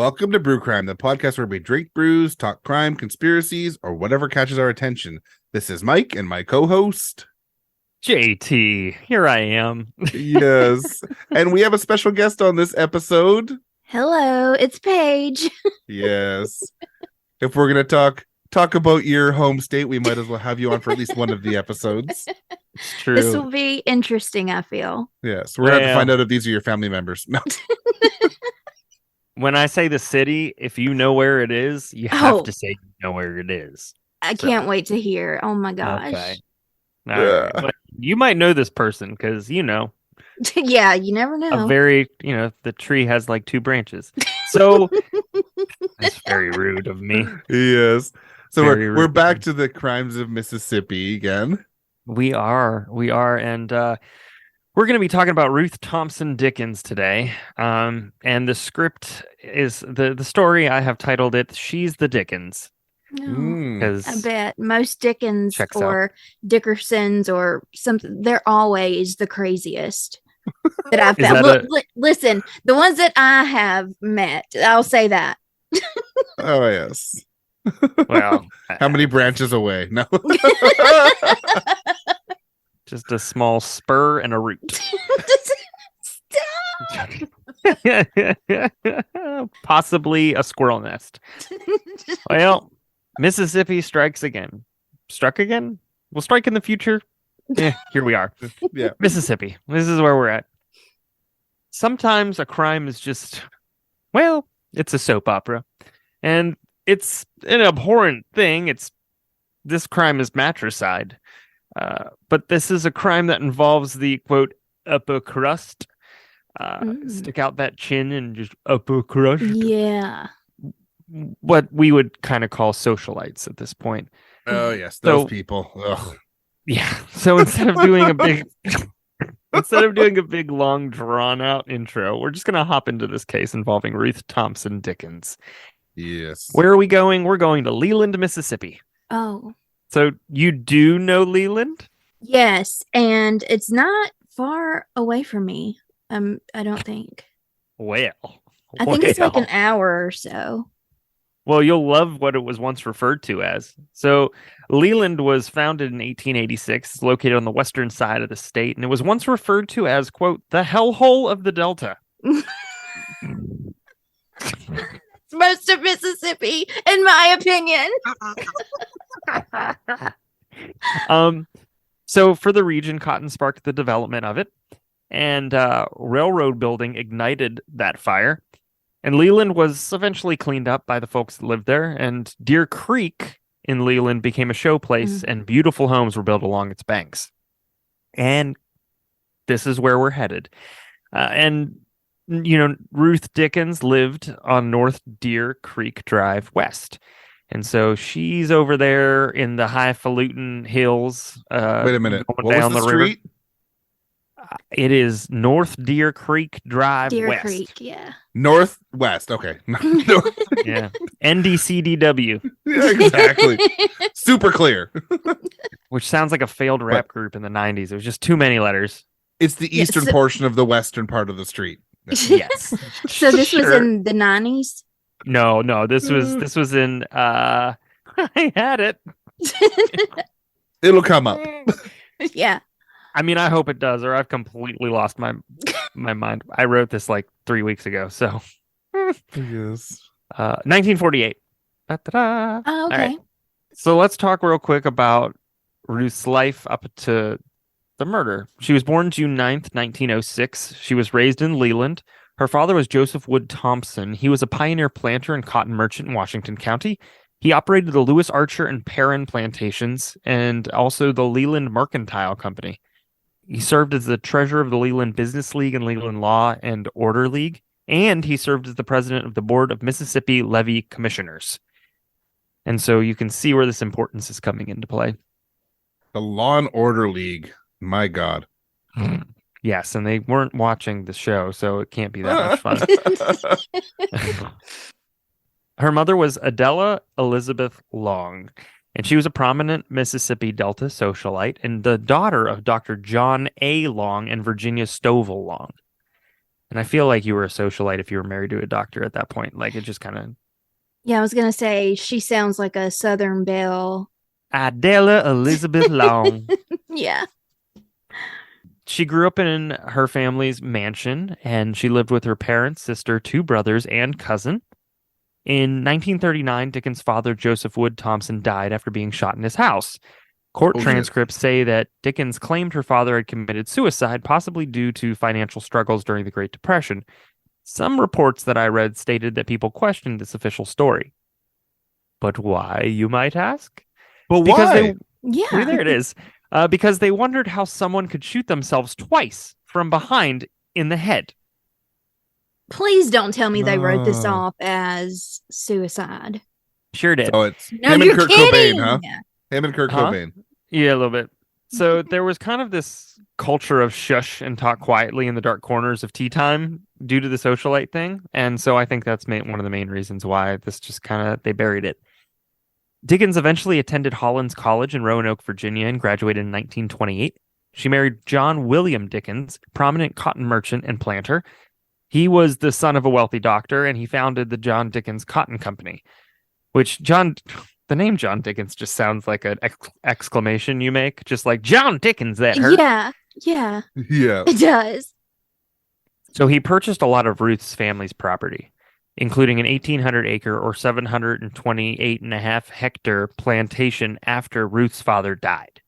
Welcome to Brew Crime, the podcast where we drink brews, talk crime, conspiracies, or whatever catches our attention. This is Mike and my co-host, JT. Here I am. Yes. And we have a special guest on this episode. Hello, it's Paige. Yes. If we're going to talk about your home state, we might as well have you on for at least one of the episodes. It's true. This will be interesting, I feel. Yes. We're going to have to find out if these are your family members. No. When I say the city, if you know where it is, you have to say you know where it is. I can't wait to hear. Oh my gosh. Okay. All right. But you might know this person because, Yeah, you never know. the tree has like two branches. So that's very rude of me. Yes. So Very we're rude. back to the crimes of Mississippi again. We are. And we're going to be talking about Ruth Thompson Dickins today. And the script is the story I have titled it, She's the Dickens. No. I bet most Dickens or Dickersons or something, they're always the craziest that I've found. Listen, the ones that I have met, I'll say that. Oh, yes. Well, how many branches away? No. Just a small spur and a root. Possibly a squirrel nest. Well, Mississippi strikes again. Struck again? We'll strike in the future. Here we are. Yeah. Mississippi. This is where we're at. Sometimes a crime is just, it's a soap opera. And it's an abhorrent thing. This crime is matricide. But this is a crime that involves the, quote, upper crust. Stick out that chin and just upper crust. Yeah. What we would kind of call socialites at this point. Oh, yes. Those people. Ugh. Yeah. So instead of doing a big, long, drawn-out intro, we're just going to hop into this case involving Ruth Thompson Dickins. Yes. Where are we going? We're going to Leland, Mississippi. Oh. So you do know Leland? Yes, and it's not far away from me. I don't think. I think it's like an hour or so. Well, you'll love what it was once referred to as. So Leland was founded in 1886. It's located on the western side of the state, and it was once referred to as, quote, the hellhole of the Delta. Most of Mississippi, in my opinion. So for the region, cotton sparked the development of it, and railroad building ignited that fire. And Leland was eventually cleaned up by the folks that lived there, and Deer Creek in Leland became a showplace, and beautiful homes were built along its banks. And this is where we're headed. Ruth Dickins lived on North Deer Creek Drive West. And so she's over there in the highfalutin hills. Wait a minute. What down was the river. street? It is North Deer Creek Drive West. Creek, yeah. Northwest. Okay. Yeah. NDCDW. Yeah, exactly. Super clear. Which sounds like a failed rap group in the 90s. It was just too many letters. It's the eastern portion of the western part of the street. Yes. So this was in the 90s? No, this was in I had it. It'll come up. Yeah. I mean, I hope it does, or I've completely lost my mind. I wrote this like 3 weeks ago, so. Yes. 1948. Da-da-da. Oh, okay. All right. So let's talk real quick about Ruth's life up to the murder. She was born June 9th, 1906. She was raised in Leland. Her father was Joseph Wood Thompson. He was a pioneer planter and cotton merchant in Washington County. He operated the Lewis Archer and Perrin plantations and also the Leland Mercantile Company. He served as the treasurer of the Leland Business League and Leland Law and Order League, and he served as the president of the Board of Mississippi Levy Commissioners. And so you can see where this importance is coming into play. The Law and Order League. My God. Yes, and they weren't watching the show, so it can't be that much fun. Her mother was Adela Elizabeth Long, and she was a prominent Mississippi Delta socialite and the daughter of Dr. John A. Long and Virginia Stovall Long. And I feel like you were a socialite if you were married to a doctor at that point. Like, it just kind of... Yeah, I was going to say, she sounds like a Southern belle. Adela Elizabeth Long. Yeah. She grew up in her family's mansion, and she lived with her parents, sister, 2 brothers, and cousin. In 1939, Dickens' father, Joseph Wood Thompson, died after being shot in his house. Court transcripts say that Dickens claimed her father had committed suicide, possibly due to financial struggles during the Great Depression. Some reports that I read stated that people questioned this official story. But why, you might ask? But why? Well, there it is. Because they wondered how someone could shoot themselves twice from behind in the head. Please don't tell me they wrote this off as suicide. Sure did. So it's him and Kurt Cobain, huh? Him and Kurt Cobain. Yeah, a little bit. So there was kind of this culture of shush and talk quietly in the dark corners of tea time due to the socialite thing. And so I think that's one of the main reasons why this just kind of, they buried it. Dickens eventually attended Hollins College in Roanoke, Virginia, and graduated in 1928. She married John William Dickens, prominent cotton merchant and planter. He was the son of a wealthy doctor, and he founded the John Dickens Cotton Company, which the name John Dickens just sounds like an exclamation you make, just like John Dickens, that hurt. Yeah, it does. So he purchased a lot of Ruth's family's property, including an 1,800-acre or 728.5-hectare plantation after Ruth's father died.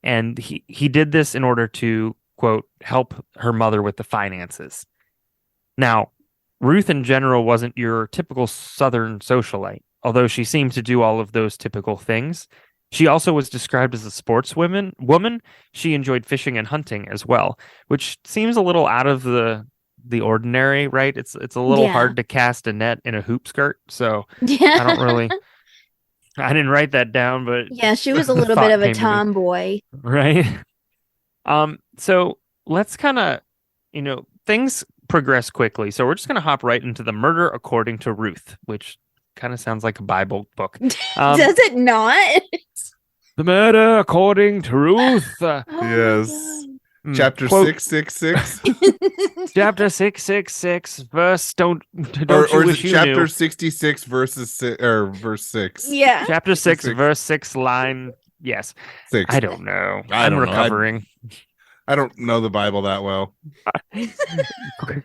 And he did this in order to, quote, help her mother with the finances. Now, Ruth in general wasn't your typical Southern socialite, although she seemed to do all of those typical things. She also was described as a sportswoman. She enjoyed fishing and hunting as well, which seems a little out of the ordinary, right? It's a little hard to cast a net in a hoop skirt, so I didn't write that down, but yeah, she was a little bit of a tomboy, right? So let's kind of, things progress quickly, so we're just gonna hop right into the murder according to Ruth, which kind of sounds like a Bible book. Does it not? The murder according to Ruth. Yes. Chapter 666. Chapter 666, verse don't or is it chapter 66 verse 6? Yeah. Chapter 6 verse 6 line 6. I don't know. I'm recovering. I don't know the Bible that well.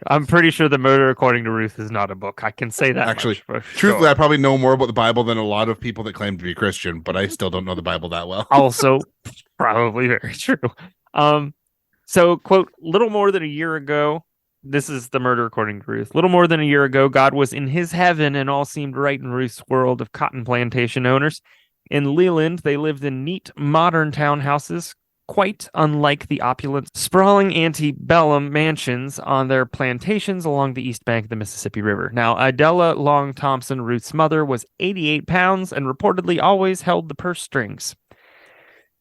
I'm pretty sure the murder according to Ruth is not a book. I can say that. Actually, truthfully, I probably know more about the Bible than a lot of people that claim to be Christian, but I still don't know the Bible that well. Also, probably very true. So, quote, little more than a year ago, this is the murder according to Ruth. Little more than a year ago, God was in his heaven and all seemed right in Ruth's world of cotton plantation owners. In Leland, they lived in neat, modern townhouses, quite unlike the opulent, sprawling antebellum mansions on their plantations along the east bank of the Mississippi River. Now, Idella Long Thompson, Ruth's mother, was 88 pounds and reportedly always held the purse strings.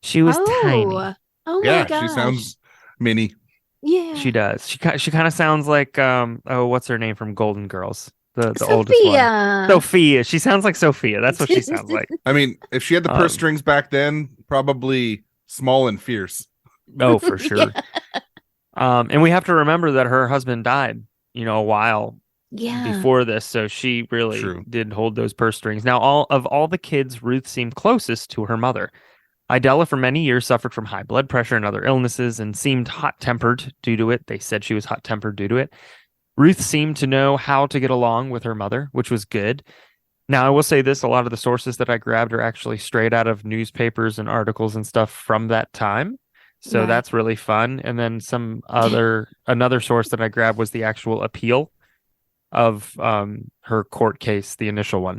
She was tiny. Oh my gosh. She sounds mini. Yeah, she does. She kind of sounds like what's her name from Golden Girls? The oldest one. Sophia. She sounds like Sophia. That's what she sounds like. I mean, if she had the purse strings back then, probably small and fierce. Oh, for sure. And we have to remember that her husband died, a while before this, so she really did hold those purse strings. Now, all the kids, Ruth seemed closest to her mother. Idella for many years suffered from high blood pressure and other illnesses and seemed hot-tempered due to it. They said she was hot-tempered due to it. Ruth seemed to know how to get along with her mother, which was good. Now, I will say this, a lot of the sources that I grabbed are actually straight out of newspapers and articles and stuff from that time. So that's really fun. And then another source that I grabbed was the actual appeal of her court case, the initial one.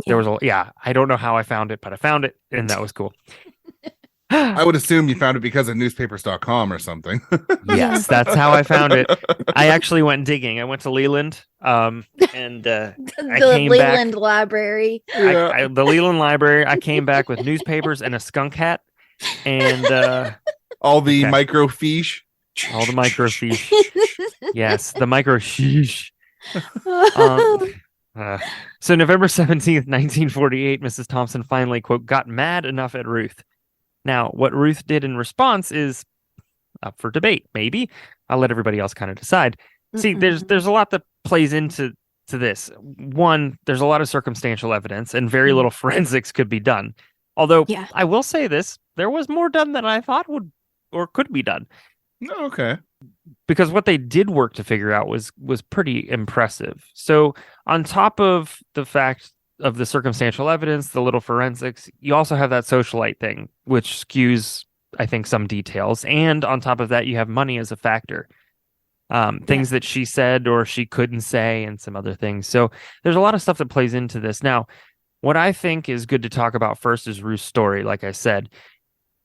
There was I don't know how I found it, but I found it, and that was cool. I would assume you found it because of newspapers.com or something. Yes, that's how I found it. I actually went digging. I went to Leland, and the Leland Library. The Leland Library. I came back with newspapers and a skunk hat, and all the microfiche. All the microfiche. Yes, the microfiche. So November 17th, 1948, Mrs. Thompson finally, quote, got mad enough at Ruth. Now, what Ruth did in response is up for debate, maybe. I'll let everybody else kind of decide. See, there's a lot that plays into this. One, there's a lot of circumstantial evidence, and very little forensics could be done. Although, I will say this, there was more done than I thought would or could be done. Oh, okay. Because what they did work to figure out was pretty impressive. So on top of the fact of the circumstantial evidence, the little forensics, you also have that socialite thing, which skews, I think, some details. And on top of that, you have money as a factor. Things that she said or she couldn't say and some other things. So there's a lot of stuff that plays into this. Now, what I think is good to talk about first is Ruth's story, like I said.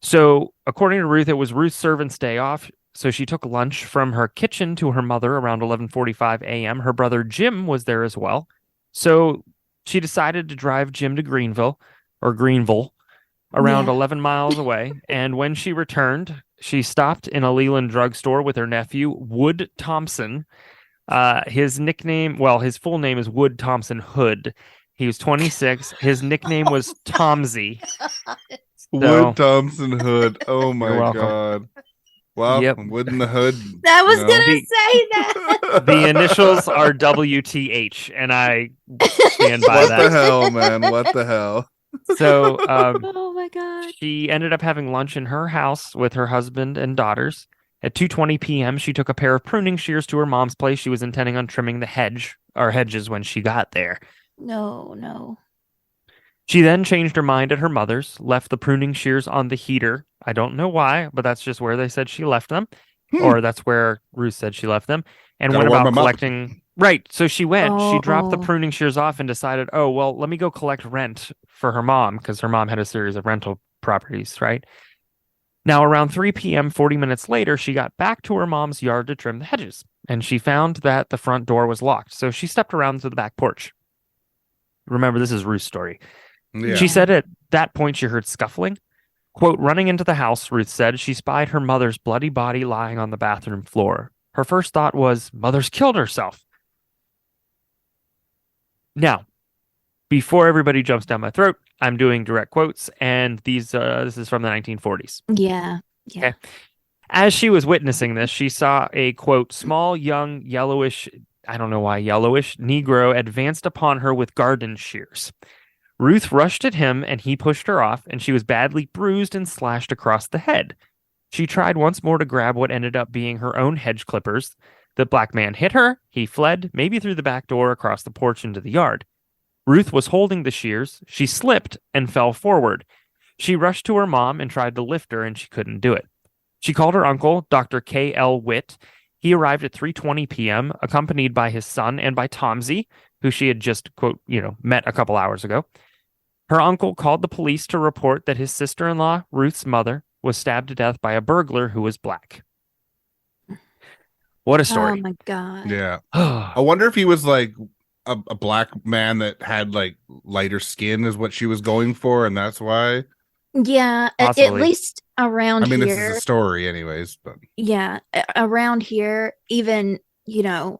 So according to Ruth, it was Ruth's servant's day off. So she took lunch from her kitchen to her mother around 11:45 a.m. Her brother Jim was there as well. So she decided to drive Jim to Greenville, around 11 miles away. And when she returned, she stopped in a Leland drugstore with her nephew, Wood Thompson. His full name is Wood Thompson Hood. He was 26. His nickname was Tomsy. Wood Thompson Hood. Oh my God. Well, Wood in the Hood. I was going to say that. The initials are WTH, and I stand by that. What the hell, man? What the hell? So, oh my God. She ended up having lunch in her house with her husband and daughters. At 2:20 p.m., she took a pair of pruning shears to her mom's place. She was intending on trimming the hedges when she got there. No. She then changed her mind at her mother's, left the pruning shears on the heater. I don't know why, but that's just where they said she left them. Or that's where Ruth said she left them. And went about collecting. Right. So she went. She dropped the pruning shears off and decided, let me go collect rent for her mom, because her mom had a series of rental properties, right? Now, around 3 p.m., 40 minutes later, she got back to her mom's yard to trim the hedges, and she found that the front door was locked. So she stepped around to the back porch. Remember, this is Ruth's story. Yeah. She said at that point she heard scuffling. Quote, running into the house, Ruth said, she spied her mother's bloody body lying on the bathroom floor. Her first thought was, mother's killed herself. Now, before everybody jumps down my throat, I'm doing direct quotes, and this is from the 1940s. Yeah. Okay. As she was witnessing this, she saw a, quote, small, young, yellowish, I don't know why yellowish, Negro advanced upon her with garden shears. Ruth rushed at him, and he pushed her off, and she was badly bruised and slashed across the head. She tried once more to grab what ended up being her own hedge clippers. The black man hit her. He fled, maybe through the back door across the porch into the yard. Ruth was holding the shears. She slipped and fell forward. She rushed to her mom and tried to lift her, and she couldn't do it. She called her uncle, Dr. K.L. Witt. He arrived at 3:20 p.m., accompanied by his son and by Tomsy, who she had just, quote, met a couple hours ago. Her uncle called the police to report that his sister-in-law, Ruth's mother, was stabbed to death by a burglar who was black. What a story. Oh my God. Yeah. I wonder if he was like a black man that had like lighter skin is what she was going for, and that's why. Yeah, Possibly. At least around here. This is a story anyways, but yeah, around here, even,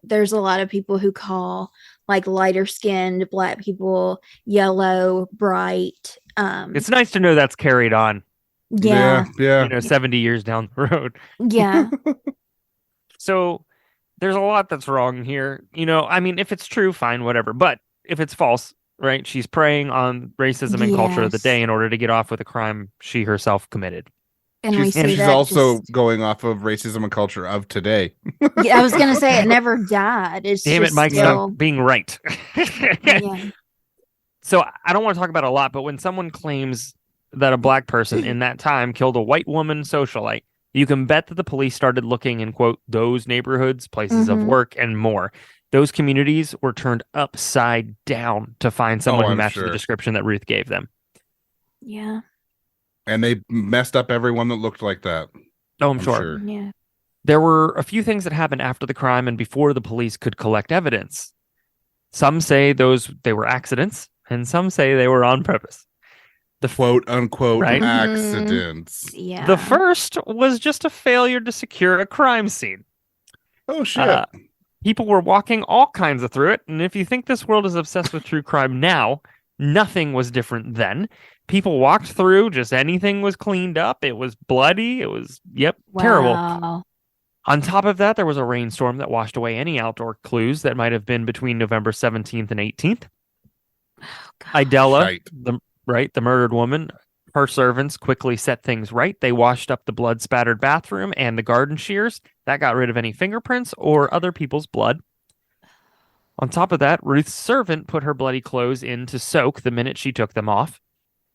there's a lot of people who call like lighter skinned black people yellow, bright. It's nice to know that's carried on. Yeah. 70 years down the road. Yeah. So there's a lot that's wrong here. If it's true, fine, whatever. But if it's false, right? She's preying on racism and culture of the day in order to get off with a crime she herself committed. And she's also going off of racism and culture of today. Yeah, I was going to say it never died. It's Damn it, Mike's not being right. Yeah. So I don't want to talk about it a lot, but when someone claims that a black person in that time killed a white woman socialite, you can bet that the police started looking in, quote, those neighborhoods, places of work, and more. Those communities were turned upside down to find someone who matched the description that Ruth gave them. Yeah. And they messed up everyone that looked like that. Oh, I'm sure. Yeah. There were a few things that happened after the crime and before the police could collect evidence. Some say they were accidents, and some say they were on purpose. The quote unquote right? accidents. Yeah. The first was just a failure to secure a crime scene. Oh, shit. People were walking all kinds of through it. And if you think this world is obsessed with true crime now, nothing was different then. People walked through, just anything was cleaned up. It was bloody. It was, terrible. On top of that, there was a rainstorm that washed away any outdoor clues that might have been between November 17th and 18th. Idella, the murdered woman, her servants quickly set things right. They washed up the blood-spattered bathroom and the garden shears. That got rid of any fingerprints or other people's blood. On top of that, Ruth's servant put her bloody clothes in to soak the minute she took them off.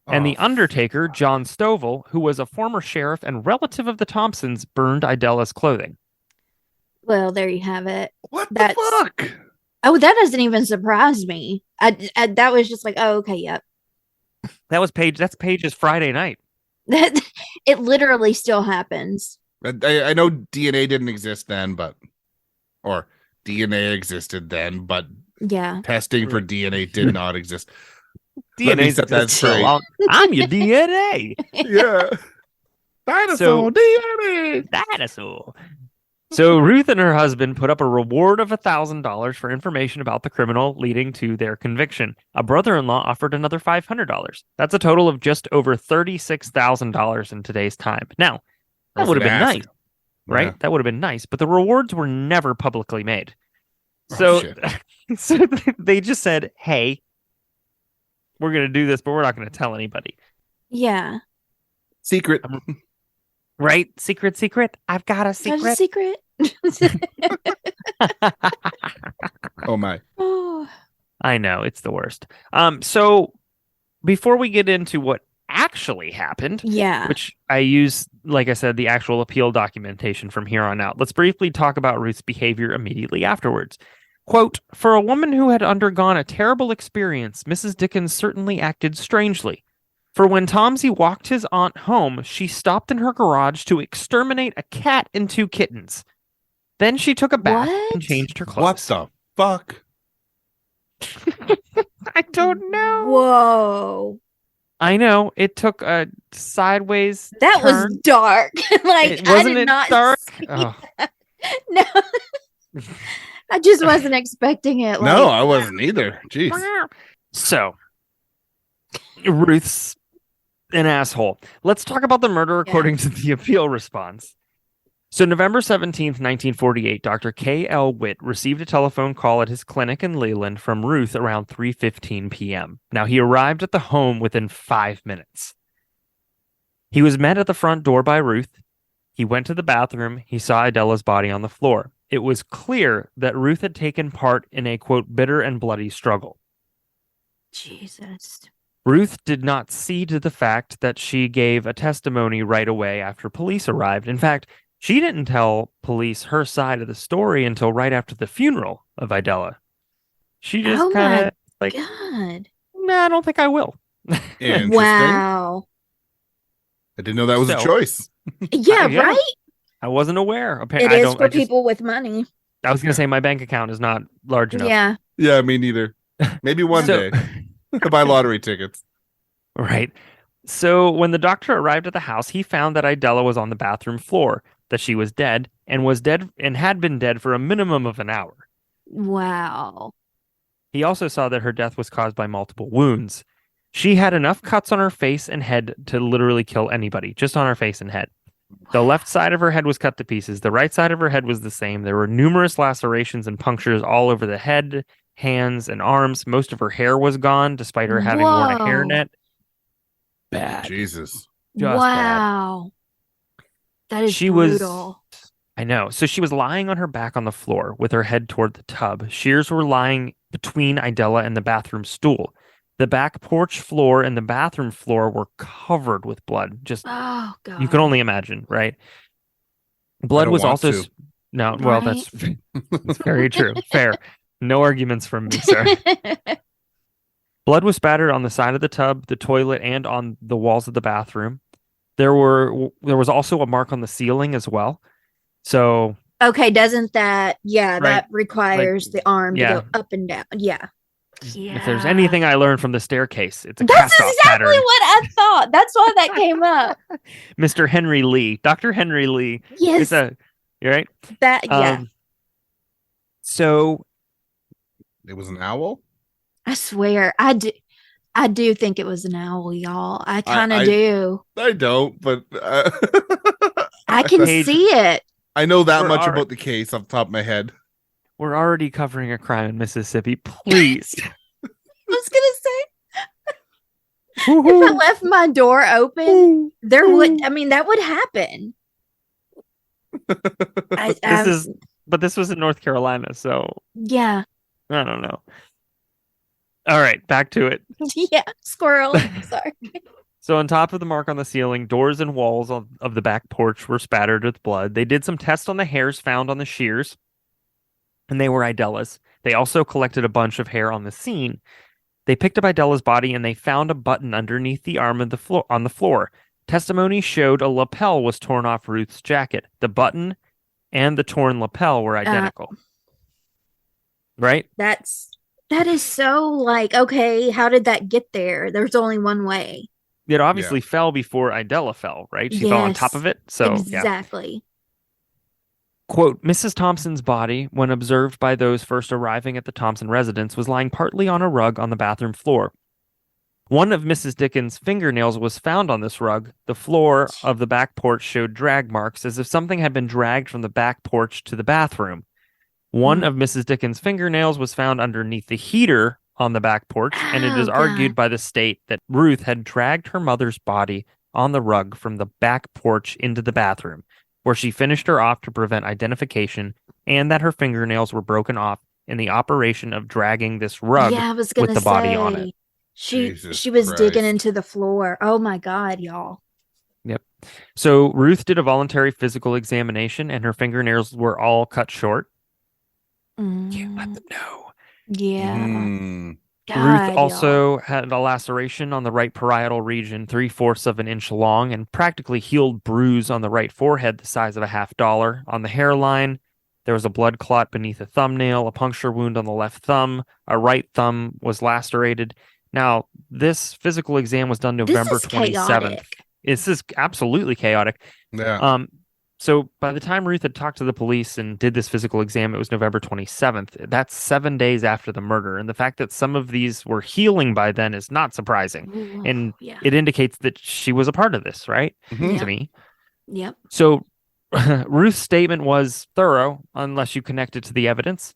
And the undertaker, John Stovall, who was a former sheriff and relative of the Thompsons, burned Idella's clothing. Well, there you have it. What the fuck? Oh, that doesn't even surprise me. That was just like, oh, okay, yep. That's Paige's Friday night. It literally still happens. I know DNA didn't exist then, or DNA existed then, but yeah, testing for DNA did not exist. DNA set that straight. I'm your DNA. Yeah. Dinosaur DNA. Dinosaur. So Ruth and her husband put up a reward of $1,000 for information about the criminal, leading to their conviction. A brother-in-law offered another $500. That's a total of just over $36,000 in today's time. Now, that would have been nice, right? Yeah. That would have been nice, but the rewards were never publicly made. So they just said, hey, we're going to do this, but we're not going to tell anybody. Yeah. Secret. Right? Secret. I've got a secret. Got a secret. Oh, my. Oh. I know. It's the worst. So before we get into what actually happened, which I use, like I said, the actual appeal documentation from here on out, let's briefly talk about Ruth's behavior immediately afterwards. Quote, for a woman who had undergone a terrible experience, Mrs. Dickens certainly acted strangely. For when Tomsey walked his aunt home, she stopped in her garage to exterminate a cat and 2 kittens. Then she took a bath and changed her clothes. What the fuck? I don't know. Whoa. I know. It took a sideways That turn. Was dark. Wasn't it dark? Oh. No. I just wasn't expecting it. No, I wasn't either. Jeez. So, Ruth's an asshole. Let's talk about the murder according to the appeal response. So, November 17th, 1948, Dr. K.L. Witt received a telephone call at his clinic in Leland from Ruth around 3:15 p.m. Now, he arrived at the home within 5 minutes. He was met at the front door by Ruth. He went to the bathroom. He saw Idella's body on the floor. It was clear that Ruth had taken part in a, quote, bitter and bloody struggle. Jesus. Ruth did not cede to the fact that she gave a testimony right away after police arrived. In fact, she didn't tell police her side of the story until right after the funeral of Idella. She just kind of like, God. Nah, I don't think I will. Wow. I didn't know that was a choice. Yeah, right? I wasn't aware. It is for people with money. I was going to say my bank account is not large enough. Yeah. Yeah, me neither. Maybe one day to buy lottery tickets. Right. So when the doctor arrived at the house, he found that Idella was on the bathroom floor, that she was dead and had been dead for a minimum of an hour. Wow. He also saw that her death was caused by multiple wounds. She had enough cuts on her face and head to literally kill anybody, just on her face and head. The left side of her head was cut to pieces. The right side of her head was the same. There were numerous lacerations and punctures all over the head, hands, and arms. Most of her hair was gone, despite her having worn a hairnet. Bad. Jesus. Wow. Bad. That is brutal. I know. So she was lying on her back on the floor with her head toward the tub. Shears were lying between Idella and the bathroom stool. The back porch floor and the bathroom floor were covered with blood. Just, oh, God. You can only imagine, right? Blood was also... No, right? Well, that's very true. Fair. No arguments from me, sir. Blood was spattered on the side of the tub, the toilet, and on the walls of the bathroom. There was also a mark on the ceiling as well. So... Okay, doesn't that... Yeah, right. That requires the arm to go up and down. Yeah. If there's anything I learned from the staircase, it's a That's cast-off exactly pattern. what I thought. That's why that came up. Mr. Henry Lee. Dr. Henry Lee. Yes. You're right? So... It was an owl? I swear. I do think it was an owl, y'all. I kind of do. I don't, but... I can see it. I know that much about the case off the top of my head. We're already covering a crime in Mississippi. Please. I was gonna say, if I left my door open, there would. I mean, that would happen. This was in North Carolina, so yeah. I don't know. All right, back to it. Yeah, squirrel. Sorry. So on top of the mark on the ceiling, doors and walls of the back porch were spattered with blood. They did some tests on the hairs found on the shears, and they were Idela's. They also collected a bunch of hair on the scene. They picked up Idela's body, and they found a button underneath the arm of on the floor. Testimony showed a lapel was torn off Ruth's jacket. The button and the torn lapel were identical. Right? That is so like, okay, how did that get there? There's only one way. It obviously fell before Idella fell, right? She fell on top of it. So exactly. Yeah. Quote, Mrs. Thompson's body, when observed by those first arriving at the Thompson residence, was lying partly on a rug on the bathroom floor. One of Mrs. Dickens' fingernails was found on this rug. The floor of the back porch showed drag marks as if something had been dragged from the back porch to the bathroom. One of Mrs. Dickens' fingernails was found underneath the heater on the back porch, and it is argued by the state that Ruth had dragged her mother's body on the rug from the back porch into the bathroom, where she finished her off to prevent identification, and that her fingernails were broken off in the operation of dragging this rug with the body on it. She was digging into the floor. Oh my God, y'all. Yep. So Ruth did a voluntary physical examination, and her fingernails were all cut short. Can't let them know. Yeah. God, Ruth also had a laceration on the right parietal region, 3/4 of an inch long, and practically healed bruise on the right forehead the size of a $50. On the hairline, there was a blood clot beneath a thumbnail, a puncture wound on the left thumb, a right thumb was lacerated. Now, this physical exam was done November 27th. This is absolutely chaotic. Yeah. So by the time Ruth had talked to the police and did this physical exam, it was November 27th. That's 7 days after the murder. And the fact that some of these were healing by then is not surprising. Ooh, and it indicates that she was a part of this, right? Mm-hmm. To me. Yep. So Ruth's statement was thorough, unless you connect it to the evidence.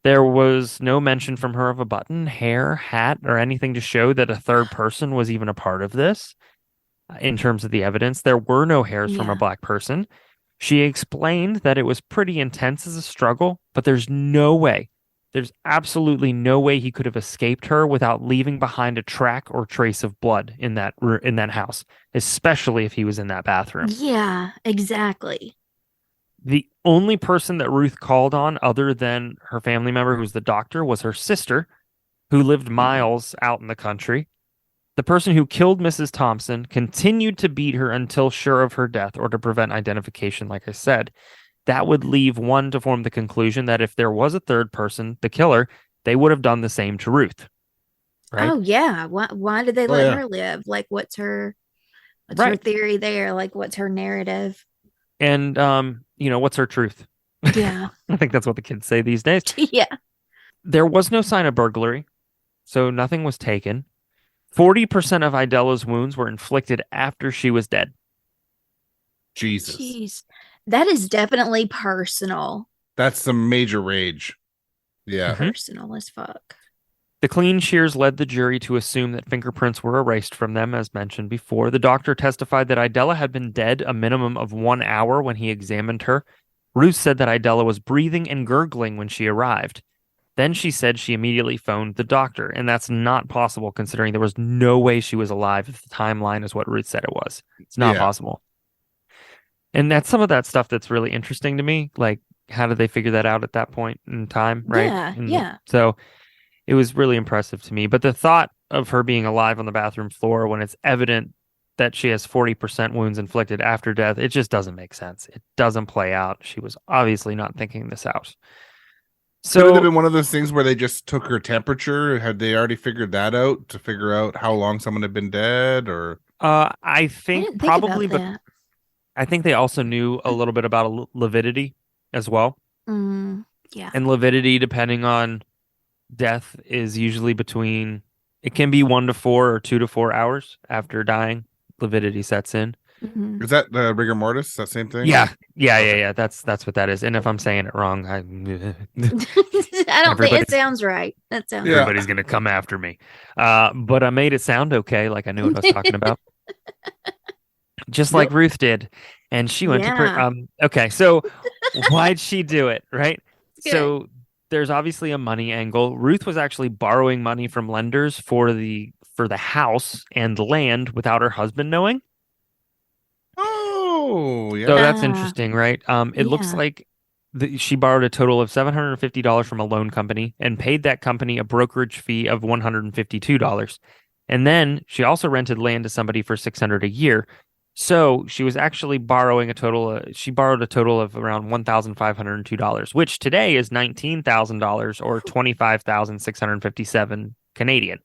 There was no mention from her of a button, hair, hat, or anything to show that a third person was even a part of this. In terms of the evidence, there were no hairs from a black person. She explained that it was pretty intense as a struggle, but there's absolutely no way he could have escaped her without leaving behind a track or trace of blood in that house, especially if he was in that bathroom. Yeah, exactly. The only person that Ruth called on other than her family member, who's the doctor, was her sister, who lived miles out in the country. The person who killed Mrs. Thompson continued to beat her until sure of her death or to prevent identification, like I said. That would leave one to form the conclusion that if there was a third person, the killer, they would have done the same to Ruth. Right? Oh, yeah. Why did they let her live? Like, what's her theory there? Like, what's her narrative? And, what's her truth? Yeah. I think that's what the kids say these days. Yeah. There was no sign of burglary, so nothing was taken. 40% of Idela's wounds were inflicted after she was dead. Jesus. Jeez. That is definitely personal. That's some major rage. Yeah. Personal as fuck. The clean shears led the jury to assume that fingerprints were erased from them, as mentioned before. The doctor testified that Idella had been dead a minimum of 1 hour when he examined her. Ruth said that Idella was breathing and gurgling when she arrived. Then she said she immediately phoned the doctor, and that's not possible considering there was no way she was alive if the timeline is what Ruth said it was. It's not possible. And that's some of that stuff that's really interesting to me. Like, how did they figure that out at that point in time, right? Yeah. So it was really impressive to me. But the thought of her being alive on the bathroom floor when it's evident that she has 40% wounds inflicted after death, it just doesn't make sense. It doesn't play out. She was obviously not thinking this out. So could it have been one of those things where they just took her temperature? Had they already figured that out to figure out how long someone had been dead? Or I think probably, but I think they also knew a little bit about lividity as well. Yeah. And lividity, depending on death, is usually it can be 1 to 4 or 2 to 4 hours after dying. Lividity sets in. Mhm. Is that the rigor mortis? That same thing? Yeah. That's what that is. And if I'm saying it wrong, I don't think it sounds right. That sounds everybody's gonna come after me. But I made it sound okay, like I knew what I was talking about. Just like Ruth did. And she went to okay, so why'd she do it, right? So there's obviously a money angle. Ruth was actually borrowing money from lenders for the house and land without her husband knowing. Oh, yeah. So that's interesting, right? It looks like she borrowed a total of $750 from a loan company and paid that company a brokerage fee of $152. And then she also rented land to somebody for $600 a year. So she was actually borrowing she borrowed a total of around $1,502, which today is $19,000 or 25,657 Canadian.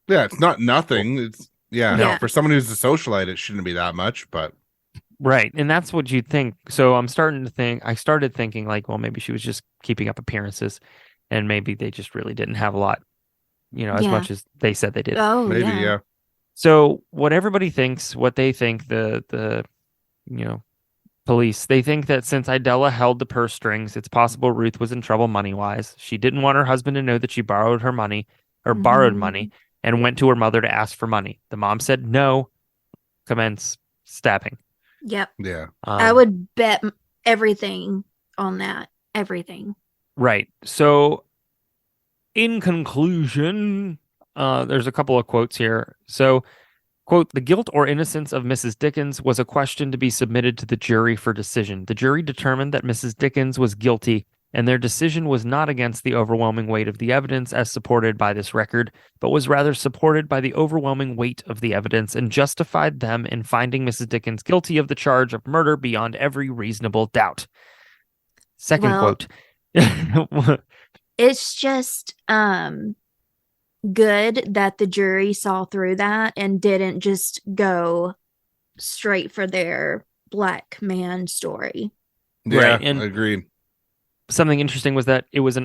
Yeah, it's not nothing. It's for someone who's a socialite, it shouldn't be that much, but right. And that's what you'd think. So I started thinking like, well, maybe she was just keeping up appearances and maybe they just really didn't have a lot, as much as they said they did. Oh, maybe, yeah. So what everybody thinks, what they think, the police, they think that since Idella held the purse strings, it's possible Ruth was in trouble money-wise. She didn't want her husband to know that she borrowed her money or borrowed money and went to her mother to ask for money. The mom said no, commence stabbing. Yep. Yeah. I would bet everything on that. Everything. Right. So in conclusion, there's a couple of quotes here. So, quote, the guilt or innocence of Mrs. Dickens was a question to be submitted to the jury for decision. The jury determined that Mrs. Dickens was guilty, and their decision was not against the overwhelming weight of the evidence as supported by this record, but was rather supported by the overwhelming weight of the evidence and justified them in finding Mrs. Dickens guilty of the charge of murder beyond every reasonable doubt. Second quote. It's just good that the jury saw through that and didn't just go straight for their black man story. Yeah, right. And agreed. Something interesting was that it was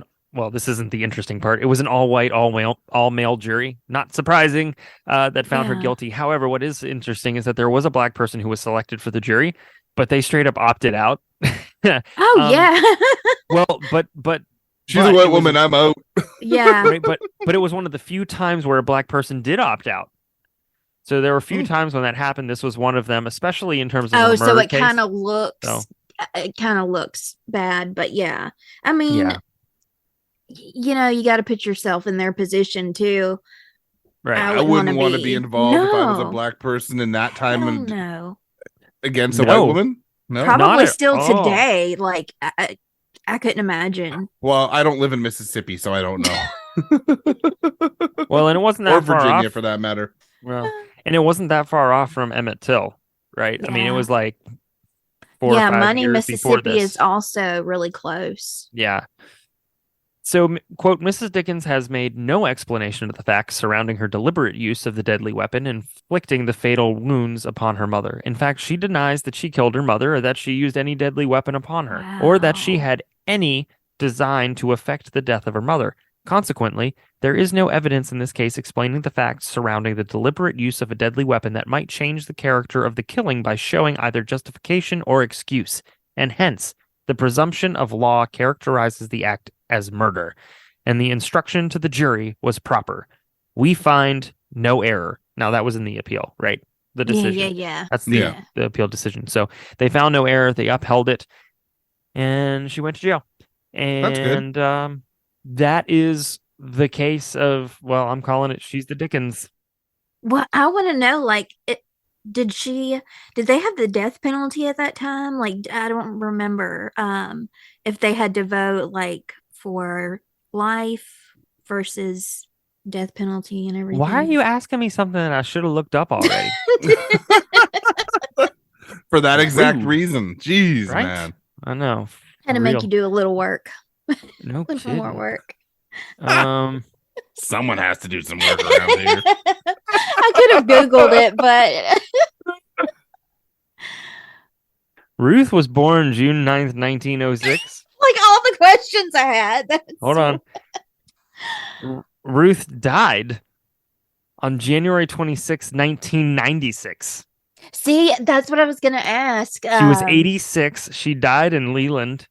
this isn't the interesting part. It was an all-white, all-male jury. Not surprising that found her guilty. However, what is interesting is that there was a black person who was selected for the jury, but they straight up opted out. Well, but she's a white woman. I'm out. Yeah. Right, but it was one of the few times where a black person did opt out. So there were a few times when that happened. This was one of them, especially in terms of the murder it kind of looks. So. It kind of looks bad, but yeah. I mean, you got to put yourself in their position too. Right. I wouldn't want to be involved if I was a black person in that time against a white woman. No, probably still today. Like I couldn't imagine. Well, I don't live in Mississippi, so I don't know. Well, and it wasn't that far Virginia off. for that matter. Well, and it wasn't that far off from Emmett Till, right? Yeah. I mean, it was like 4 or 5 Money, years Mississippi is also really close. Yeah. So, quote, Mrs. Dickens has made no explanation of the facts surrounding her deliberate use of the deadly weapon, inflicting the fatal wounds upon her mother. In fact, she denies that she killed her mother or that she used any deadly weapon upon her, or that she had any design to effect the death of her mother. Consequently, there is no evidence in this case explaining the facts surrounding the deliberate use of a deadly weapon that might change the character of the killing by showing either justification or excuse, and hence, the presumption of law characterizes the act as murder, and the instruction to the jury was proper. We find no error. Now, that was in the appeal, right? The decision. Yeah. That's the appeal decision. So they found no error. They upheld it, and she went to jail. And that's good. That is the case of, well, I'm calling it She's the Dickens. Well, I want to know, like, did they have the death penalty at that time? Like, I don't remember if they had to vote, like, for life versus death penalty and everything. Why are you asking me something that I should have looked up already? For that exact reason. Jeez, right? Man. I know. Had to make you do a little work. No a little more work. Someone has to do some work around here. I could have Googled it, but Ruth was born June 9th, 1906. Like all the questions I had. Hold on. Ruth died on January 26, 1996. See, that's what I was going to ask. She was 86. She died in Leland.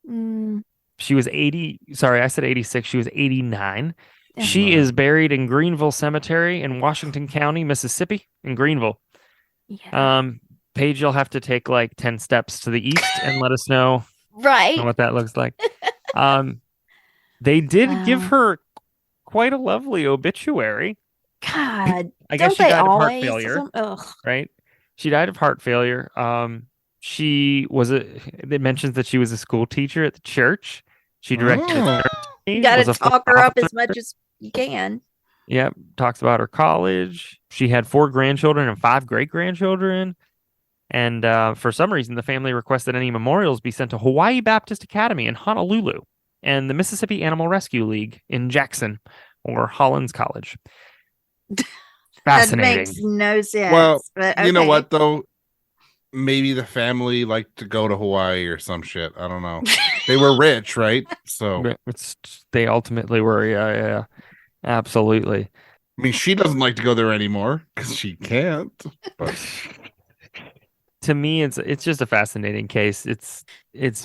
Mm. She was 80. Sorry, I said 86. She was 89. She is buried in Greenville Cemetery in Washington County, Mississippi, in Greenville. Yeah. Paige, you'll have to take like 10 steps to the east and let us know what that looks like. They did give her quite a lovely obituary. God, I guess she died of heart failure. Right? She died of heart failure. It mentions that she was a school teacher at the church. She directed a church team. You gotta talk her up as much as you can. Yep. Talks about her college. She had 4 grandchildren and 5 great-grandchildren. And for some reason, the family requested any memorials be sent to Hawaii Baptist Academy in Honolulu and the Mississippi Animal Rescue League in Jackson or Hollins College. Fascinating. That makes no sense. Well, but you know what, though? Maybe the family liked to go to Hawaii or some shit. I don't know. They were rich, right? So they ultimately were. Yeah. Absolutely. I mean, she doesn't like to go there anymore because she can't. But to me, it's just a fascinating case. It's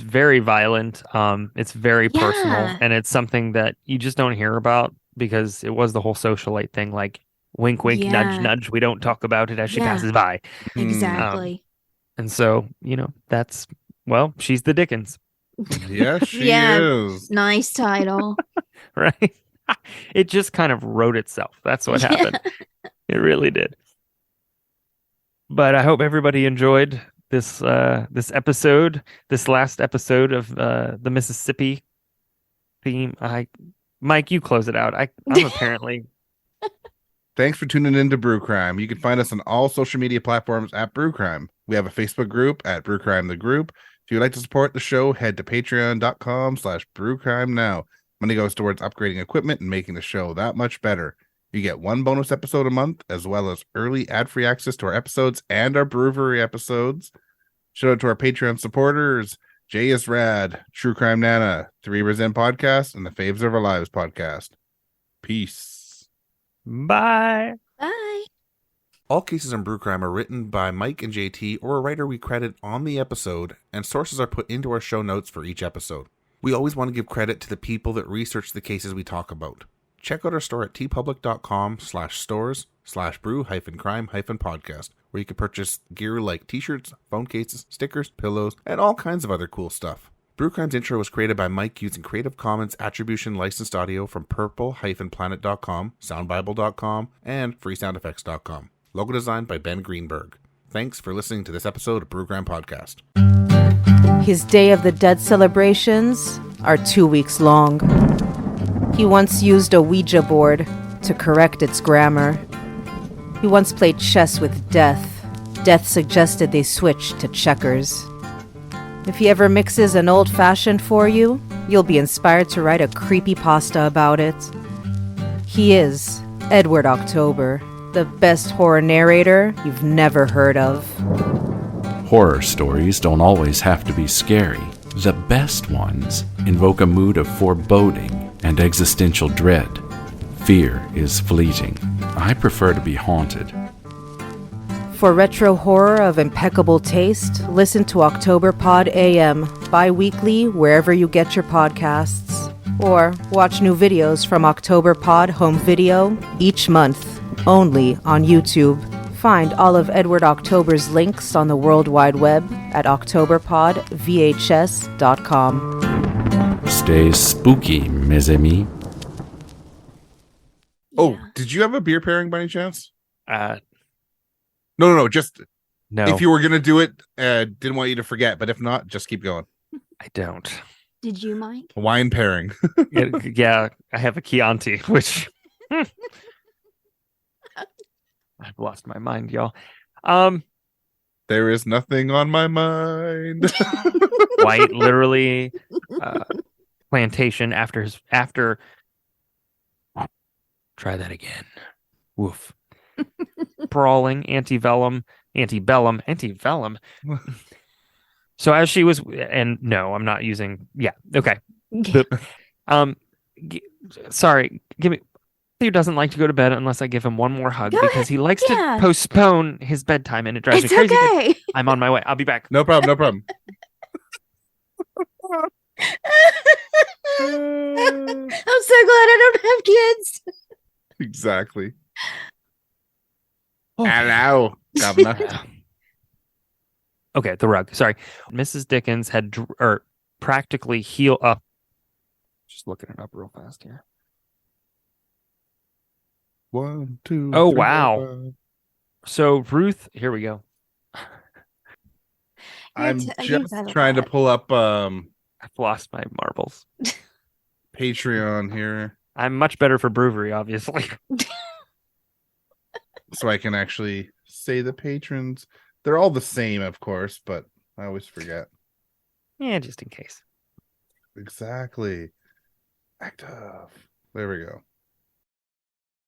very violent. It's very personal, and it's something that you just don't hear about because it was the whole socialite thing. Like, wink, wink, nudge, nudge. We don't talk about it as she passes by. Exactly. And so, she's the Dickens. Yeah, she is. Nice title. Right? It just kind of wrote itself. That's what happened. It really did. But I hope everybody enjoyed this episode, this last episode of the Mississippi theme. Mike, you close it out. I'm apparently... Thanks for tuning in to Brew Crime. You can find us on all social media platforms at Brew Crime. We have a Facebook group at Brew Crime the Group. If you'd like to support the show, head to patreon.com/brewcrime now. Money goes towards upgrading equipment and making the show that much better. You get 1 bonus episode a month, as well as early ad-free access to our episodes and our brewery episodes. Shout out to our Patreon supporters, Jay is Rad, True Crime Nana, 3 Resent Podcast, and the Faves of Our Lives Podcast. Peace. Bye. Bye. All cases on Brew Crime are written by Mike and JT or a writer we credit on the episode, and sources are put into our show notes for each episode. We always want to give credit to the people that research the cases we talk about. Check out our store at tpublic.com/stores/brew-crime-podcast, where you can purchase gear like t-shirts, phone cases, stickers, pillows, and all kinds of other cool stuff. Brew Crime's intro was created by Mike using Creative Commons Attribution licensed audio from purple-planet.com, soundbible.com, and freesoundeffects.com. Logo designed by Ben Greenberg. Thanks for listening to this episode of Brew Crime Podcast. His Day of the Dead celebrations are 2 weeks long. He once used a Ouija board to correct its grammar. He once played chess with death. Death suggested they switch to checkers. If he ever mixes an old-fashioned for you, you'll be inspired to write a creepypasta about it. He is Edward October, the best horror narrator you've never heard of. Horror stories don't always have to be scary. The best ones invoke a mood of foreboding and existential dread. Fear is fleeting. I prefer to be haunted. For retro horror of impeccable taste, listen to October Pod AM, bi-weekly wherever you get your podcasts. Or watch new videos from October Pod Home Video each month, only on YouTube. Find all of Edward October's links on the World Wide Web at octoberpodvhs.com. Stay spooky, mes amis. Oh, did you have a beer pairing by any chance? No. Just no. If you were gonna do it, didn't want you to forget. But if not, just keep going. I don't. Did you, Mike? Wine pairing. Yeah, I have a Chianti, which I've lost my mind, y'all. There is nothing on my mind. White, literally, plantation after. Try that again. Woof. Brawling, antebellum. So as she was, and no, I'm not using. Yeah, okay. Sorry, give me Matthew doesn't like to go to bed unless I give him one more hug because he likes to Yeah. postpone his bedtime, and it drives me crazy. Okay. I'm on my way. I'll be back. No problem. No problem. I'm so glad I don't have kids. Exactly. Oh. Hello, governor. Okay, the rug. Sorry. Mrs. Dickens had practically healed up. Just looking it up real fast here. 1, 2. Oh, 3, wow. 4, 5. So Ruth, here we go. I'm just trying to pull up I've lost my marbles. Patreon here I'm much better for brewery, obviously. so I can actually say the patrons. They're all the same, of course, but I always forget. Yeah, just in case. Exactly. Active. There we go.